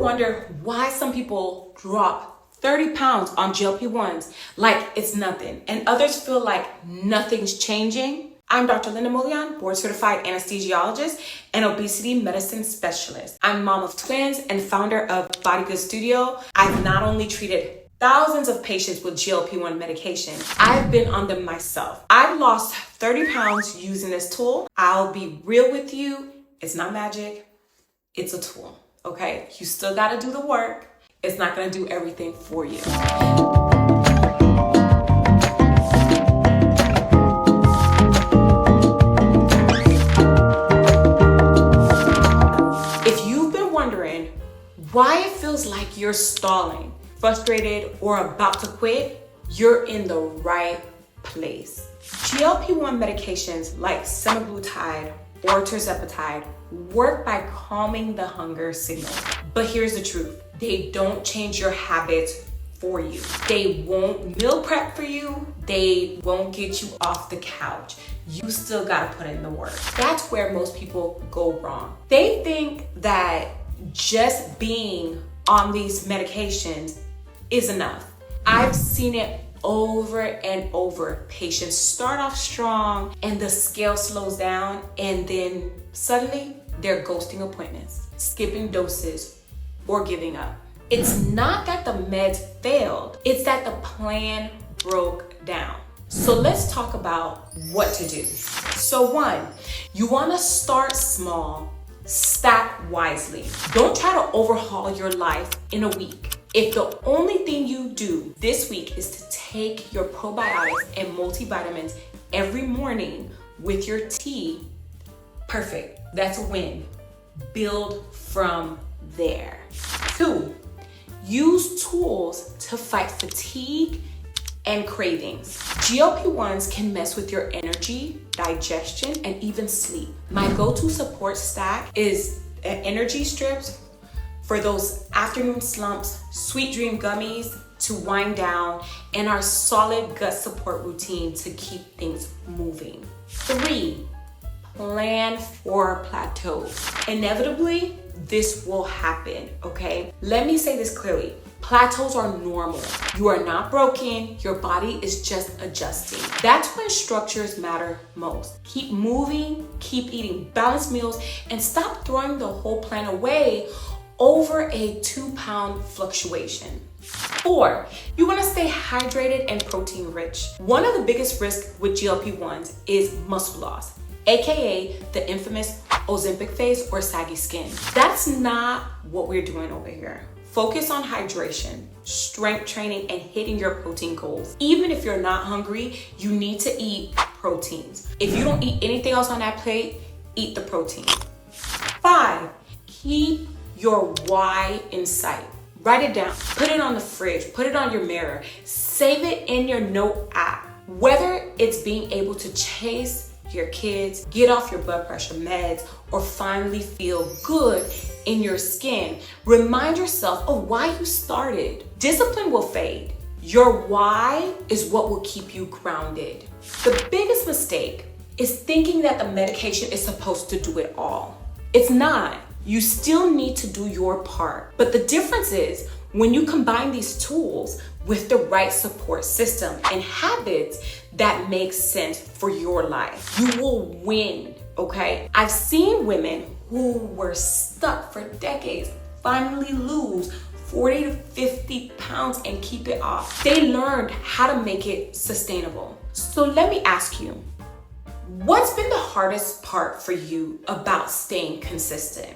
wonder why some people drop 30 pounds on GLP-1s like it's nothing, and others feel like nothing's changing? I'm Dr. Moleon, board certified anesthesiologist and obesity medicine specialist. I'm mom of twins and founder of Body Good Studio. I've not only treated thousands of patients with GLP-1 medication, I've been on them myself. I've lost 30 pounds using this tool. I'll be real with you. It's not magic. It's a tool, okay? You still gotta do the work. It's not gonna do everything for you. If you've been wondering why it feels like you're stalling, frustrated, or about to quit, you're in the right place. GLP-1 medications like semaglutide or tirzepatide work by calming the hunger signal. But here's the truth. They don't change your habits for you. They won't meal prep for you. They won't get you off the couch. You still gotta put in the work. That's where most people go wrong. They think that just being on these medications is enough. I've seen it over and over. Patients start off strong and the scale slows down, and then suddenly they're ghosting appointments, skipping doses, or giving up. It's not that the meds failed, it's that the plan broke down. So let's talk about what to do. So one, you wanna start small, stack wisely. Don't try to overhaul your life in a week. If the only thing you do this week is to take your probiotics and multivitamins every morning with your tea, perfect. That's a win. Build from there. Two, use tools to fight fatigue and cravings. GLP-1s can mess with your energy, digestion, and even sleep. My go-to support stack is energy strips for those afternoon slumps, sweet dream gummies to wind down, and our solid gut support routine to keep things moving. Three, plan for plateaus. Inevitably, this will happen, okay? Let me say this clearly. Plateaus are normal. You are not broken. Your body is just adjusting. That's when structures matter most. Keep moving, keep eating balanced meals, and stop throwing the whole plan away over a 2-pound fluctuation. Four, you wanna stay hydrated and protein rich. One of the biggest risks with GLP-1s is muscle loss, AKA the infamous Ozempic phase or saggy skin. That's not what we're doing over here. Focus on hydration, strength training, and hitting your protein goals. Even if you're not hungry, you need to eat proteins. If you don't eat anything else on that plate, eat the protein. Five, keep your why in sight. Write it down, put it on the fridge, put it on your mirror, save it in your note app. Whether it's being able to chase your kids, get off your blood pressure meds, or finally feel good in your skin, remind yourself of why you started. Discipline will fade. Your why is what will keep you grounded. The biggest mistake is thinking that the medication is supposed to do it all. It's not. You still need to do your part. But the difference is when you combine these tools with the right support system and habits that make sense for your life, you will win, okay? I've seen women who were stuck for decades finally lose 40 to 50 pounds and keep it off. They learned how to make it sustainable. So let me ask you, what's been the hardest part for you about staying consistent?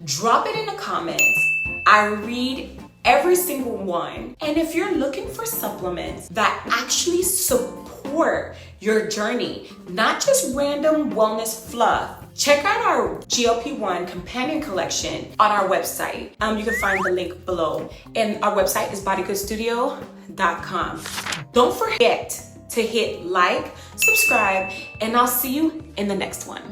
Drop it in the comments. I read every single one. And if you're looking for supplements that actually support your journey, not just random wellness fluff, check out our GLP-1 companion collection on our website. You can find the link below. And our website is bodygoodstudio.com. Don't forget to hit like, subscribe, and I'll see you in the next one.